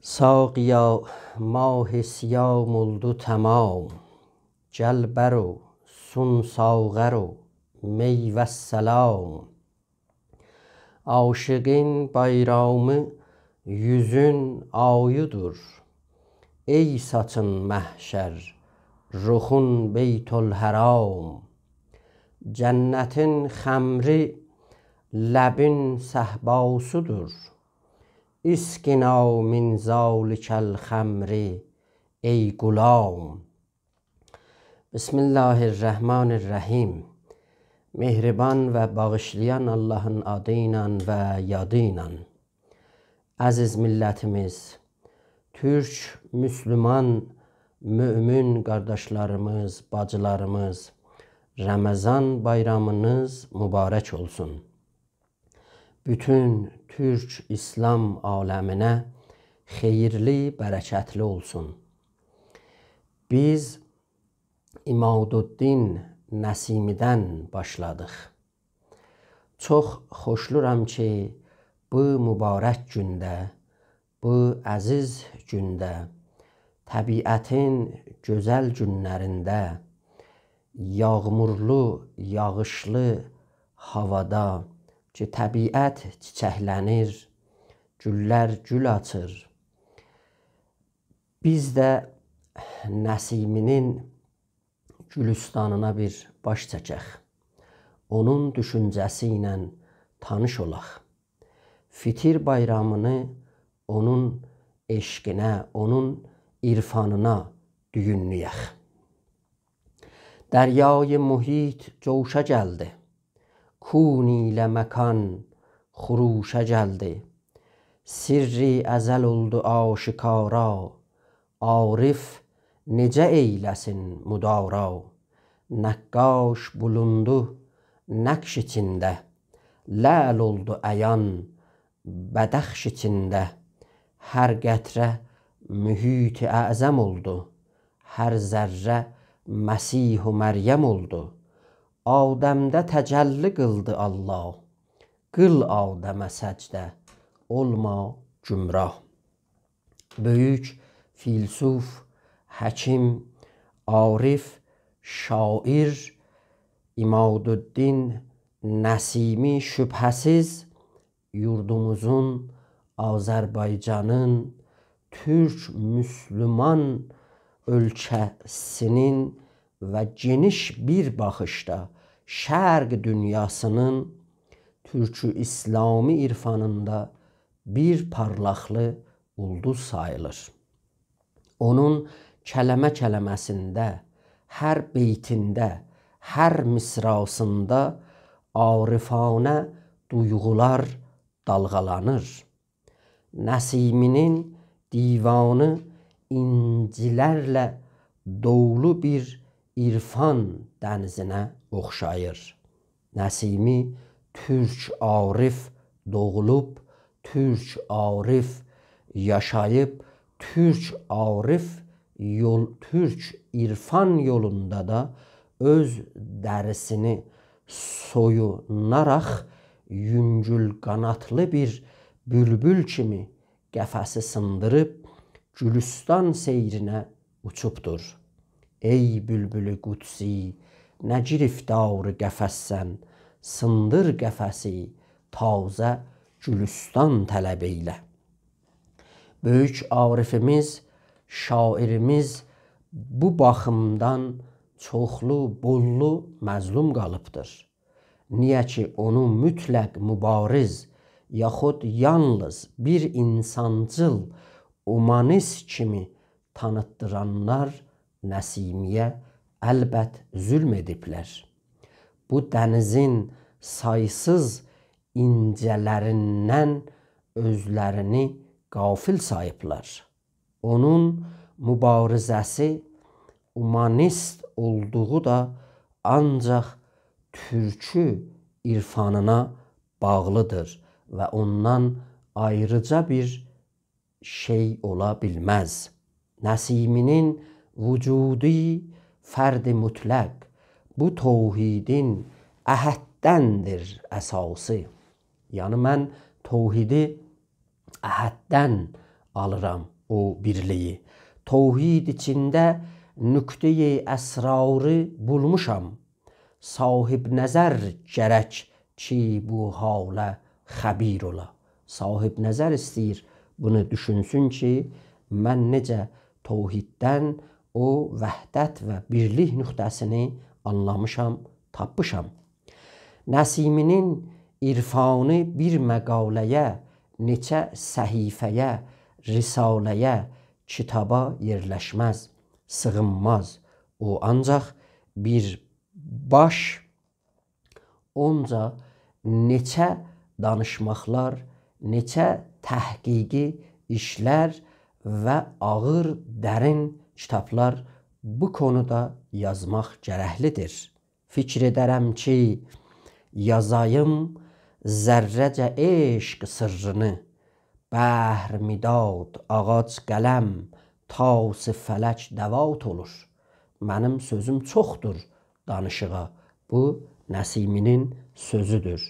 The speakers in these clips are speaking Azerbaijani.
ساقیا ماه صیام oldu tamam gel برو sun ساغر و می والسلام Aşığın bayramı yüzün ayıdır. Ey saçın mahşer ruhun beytülharam. Cennetin xəmri ləbin səhbasıdır. İskina min zalikəl xəmri ey qulam. Bismillahirrahmanirrahim. Mehriban ve bağışlayan Allah'ın adıyla ve yadıyla. Aziz milletimiz, Türk, Müslüman, mümin kardeşlerimiz, bacılarımız, Ramazan bayramınız mübarek olsun. Bütün Türk İslam alemine hayırlı, bereketli olsun. Biz İmaduddin Nəsimidən başladıq. Çox xoşluram ki, bu mübarək gündə, bu əziz gündə, təbiətin gözəl günlərində, yağmurlu, yağışlı havada ki, təbiət çiçəklənir, güllər gül açır. Biz də Nəsiminin Gülüstanına bir baş çəkək. Onun düşüncəsi ilə tanış olaq. Fitir bayramını onun eşqinə, onun irfanına düyünləyək. Dəryayı mühit coşa gəldi. Kun ilə məkan xuruşa gəldi. Sirri əzəl oldu aşikara. Arif necə eyləsin müdara, nəqqaş bulundu nəqş içində, ləl oldu əyan bədəxş içində, hər qətrə mühit-i əzəm oldu, hər zərrə Məsih-u Məryəm oldu. Adəmdə təcəlli qıldı Allah, qıl Adəmə səcdə, olma gümrah. Böyük filsuf, həkim, arif, şair İmaduddin Nəsimi şübhəsiz yurdumuzun, Azərbaycanın, Türk Müslüman ölkəsinin və geniş bir baxışda şərq dünyasının Türk-ü İslami irfanında bir parlaqlı ulduz sayılır. Onun kələmə-kələməsində, hər beytində, hər misrasında arifanə duyğular dalğalanır. Nəsiminin divanı incilərlə dolu bir irfan dənizinə oxşayır. Nəsimi Türk arif doğulub, Türk arif yaşayıb, Türk arif Türk irfan yolunda da öz dərisini soyunaraq yüngül qanatlı bir bülbül kimi qəfəsi sındırıb Gülüstan seyrinə uçubdur. Ey bülbülü qudsi, nə giriftarı qəfəssən, sındır qəfəsi tazə Gülüstan tələb eylə. Böyük arifimiz, şairimiz bu baxımdan çoxlu, bollu məzlum qalıbdır. Niyə ki, onu mütləq mübariz, yaxud yalnız bir insancıl, humanist kimi tanıtdıranlar Nəsimiyə əlbət zülm ediblər. Bu dənizin saysız incələrindən özlərini qafil sayıblar. Onun mübarizəsi humanist olduğu da ancaq türkü irfanına bağlıdır və ondan ayrıca bir şey ola bilməz. Nəsiminin vücudi fərdi mütləq bu tevhidin əhəddəndir əsası. Yəni mən tevhidi əhəddən, alıram o birliyi. Tevhid içində nüqteyi əsrarı bulmuşam. Sahib nəzər gərək ki bu halə xəbir ola. Sahib nəzər istəyir bunu düşünsün ki, mən necə tevhiddən o vəhdət və birlik nöqtəsini anlamışam, tapmışam. Nəsiminin irfanı bir məqaləyə, neçə səhifəyə, risaləyə, kitaba yerləşməz, sığınmaz. O ancaq bir baş, onca neçə danışmaqlar, neçə təhqiqi işlər və ağır, dərin kitablar bu konuda yazmaq gərəklidir. Fikr edərəm ki, yazayım zərrəcə eşq sırrını, bəhr midad, ağac qələm, tas fələk dəvat olur. Mənim sözüm çoxdur danışığa. Bu Nəsiminin sözüdür.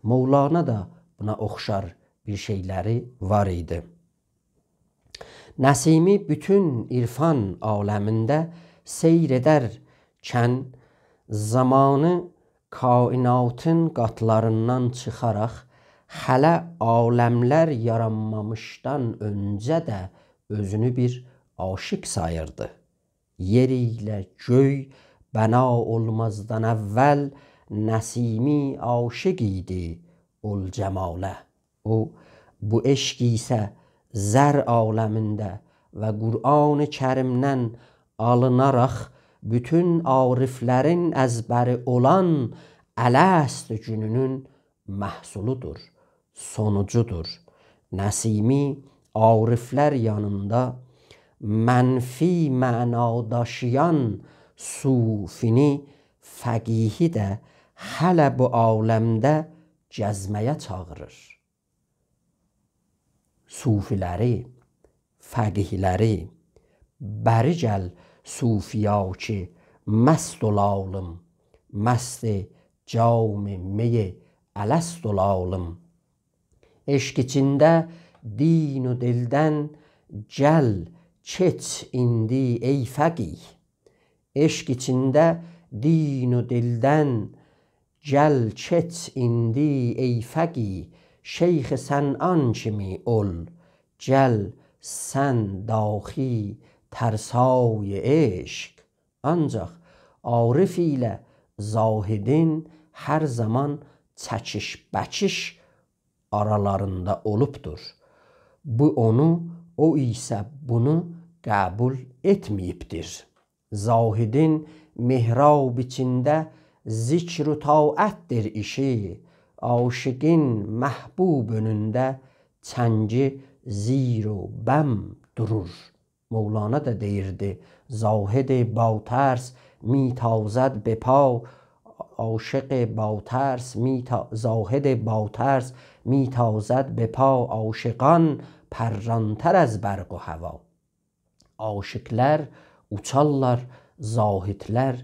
Mevlana da buna oxşar bir şeyləri var idi. Nəsimi bütün irfan aləmində seyr edərkən zamanı kainatın qatlarından çıxaraq hələ aləmlər yaranmamışdan öncə də özünü bir aşiq sayırdı. Yer ilə göy bəna olmazdan əvvəl Nəsimi aşiq idi ol cəmalə. O bu eşq isə zər aləmində və Qur'an-ı Kərimdən alınaraq bütün ariflərin əzbəri olan Ələst gününün məhsuludur, sonucudur. Nəsimi ariflər yanında mənfi məna daşıyan sufini, fəqihi də hələ bu aləmdə gəzməyə çağırır. Sufiləri, fəqihləri, bəri gəl sufiya ki məst olalım, məst cam-ı mi ələst olalım. Eşq içində din و dildən gəl keç indi ey fəqih. Eşq içində din و dildən gəl keç indi ey fəqih. Şeyx Sən'an kimi ol, gəl sən daxi tərsay eşq. Ancaq arif ilə zahidin hər zaman çəkiş-bəkiş aralarında olubdur. Bu onu, o isə bunu qəbul etməyibdir. Zahidin mihrab içində zikr و taətdir işi. Aşıqin məhbub önündə çəngi zir و bəm durur. Mevlana da deyirdi, zahid batərs mi tازد به پا. عاشق باترس زاهد باترس می تازد به پا. عاشقان پرانتر از برق و هوا. Aşıqlər uçarlar, zahidlər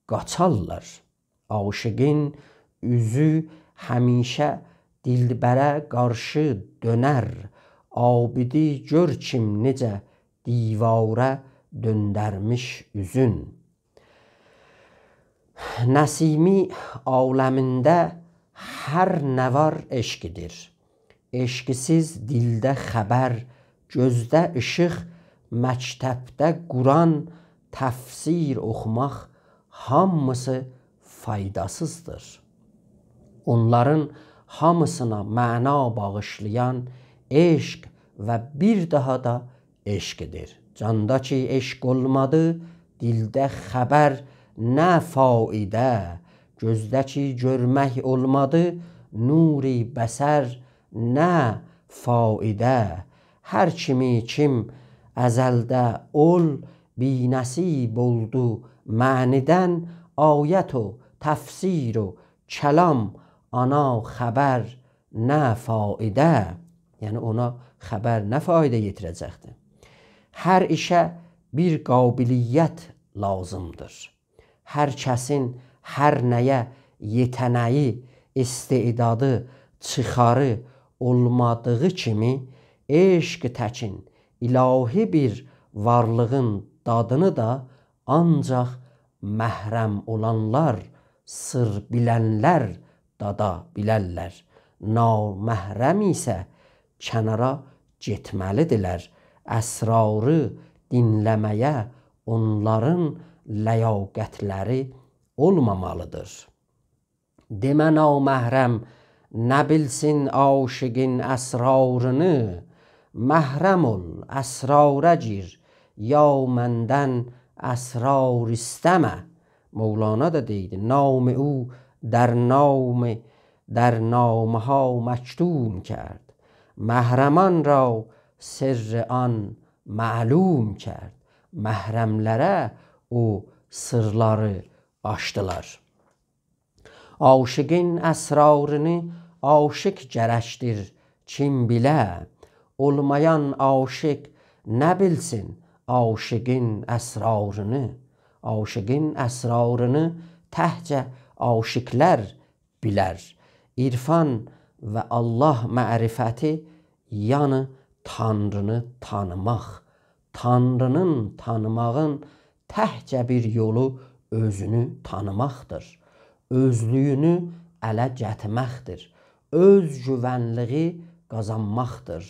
qaçarlar. Aşıqin üzü həmişə dilbərə qarşı dönər. Abidi gör kim necə divara döndərmiş üzün. Nəsimi aləmində hər nə var eşqidir. Eşqsiz dildə xəbər, gözdə işıq, məktəbdə Quran, təfsir oxumaq hamısı faydasızdır. Onların hamısına məna bağışlayan eşq və bir daha da eşqidir. Canda ki eşq olmadı, dildə xəbər nə faidə. Gözdə ki görmək olmadı, nuri bəsər nə faidə. Hər kimi kim əzəldə ol, binəsib oldu mənidən. Ayət و təfsir و kəlam ana xəbər nə faidə. Yəni ona xəbər nə fayda yetirəcəkdir. Hər işə bir qabiliyyət lazımdır. Hər kəsin hər nəyə yetənəyi, istedadı, çıxarı olmadığı kimi eşq təkin ilahi bir varlığın dadını da ancaq məhrəm olanlar, sır bilənlər dada bilərlər. Naməhrəm isə kənara getməlidirlər. Əsrarı dinləməyə onların ləyaqətləri olmamalıdır. Demə naməhrəm nə bilsin aşiqin əsrarını, məhrəm ol, əsrara gir, ya məndən əsrar istəmə. Mevlana da deydi نام او در نامه ها مکتوم کرد، محرمان را سر آن معلوم کرد. Məhrəmlərə o sırları açdılar. Aşıqın əsrarını aşiq gərəkdir kim bilə, olmayan aşiq nə bilsin aşıqın əsrarını. Aşıqın əsrarını təhcə aşiqlər bilər. İrfan və Allah mərifəti yəni Tanrını tanımaq. Tanrının tanımağın təhcə bir yolu özünü tanımaqdır. Özlüyünü ələ gətirməkdir. Öz güvənliyi qazanmaqdır.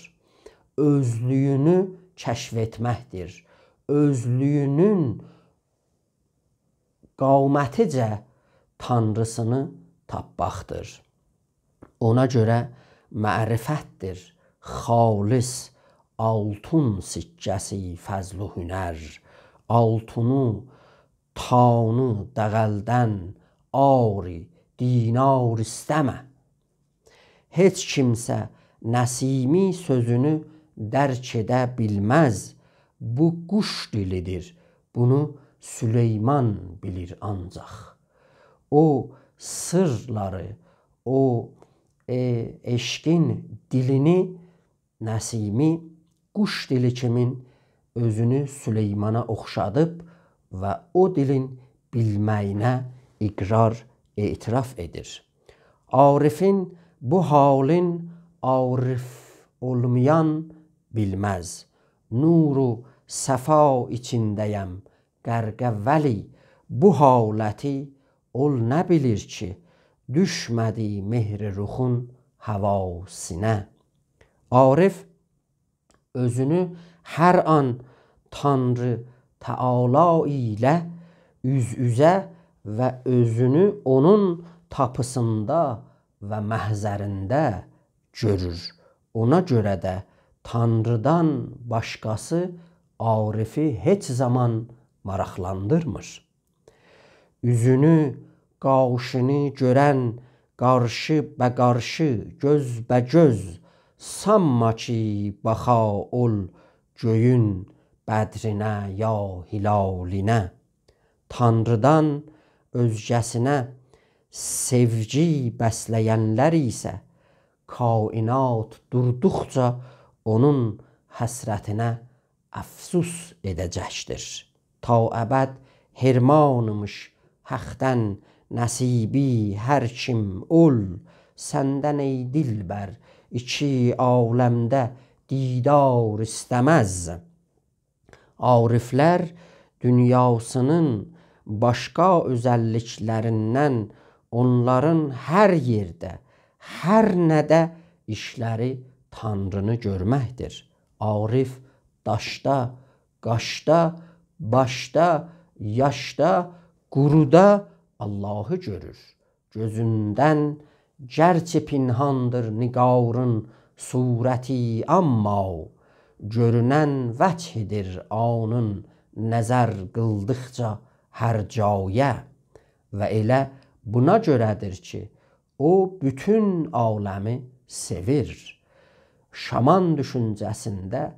Özlüyünü kəşf etməkdir. Özlüyünün qaməticə Tanrısını tapmaqdır. Ona görə mərifətdir xalis altun sikkəsi fəzl-ü hünər. Altunu, tanı dəğəldən ari dinar istəmə. Heç kimsə Nəsimi sözünü dərk edə bilməz. Bu quş dilidir. Bunu Süleyman bilir ancaq. O sırları, o eşqin dilini Nəsimi quş dili kimin özünü Süleymana oxşadıb və o dilin bilməyinə iqrar, etiraf edir. Arifin bu halin arif olmayan bilməz. Nuru səfa içindəyəm qərqə vəli, bu haləti ol nə bilir ki, düşmədi mehri ruxun həvasinə. Arif özünü hər an Tanrı Təala ilə üz-üzə və özünü onun tapısında və məhzərində görür. Ona görə də Tanrıdan başqası Arifi heç zaman maraqlandırmır. Üzünü, qaşını görən qarşı bə qarşı, göz bə göz, sanma ki baxa ol göyün bədrinə ya hilalinə. Tanrıdan özgəsinə sevgi bəsləyənlər isə kainat durduqca onun həsrətinə əfsus edəcəkdir. Ta əbəd hirmanımış həqdən nəsibi hər kim ol, səndən ey dilbər iki aləmdə didar istəməz. Ariflər dünyasının başqa özəlliklərindən onların hər yerdə, hər nədə işləri Tanrını görməkdir. Arif daşda, qaşda, başda, yaşda, quruda Allahı görür. Gözündən gərçi pinhandır niqarın surəti, amma görünən vəchidir anın nəzər qıldıqca hər caya. Və elə buna görədir ki, o bütün aləmi sevir. Şaman düşüncəsində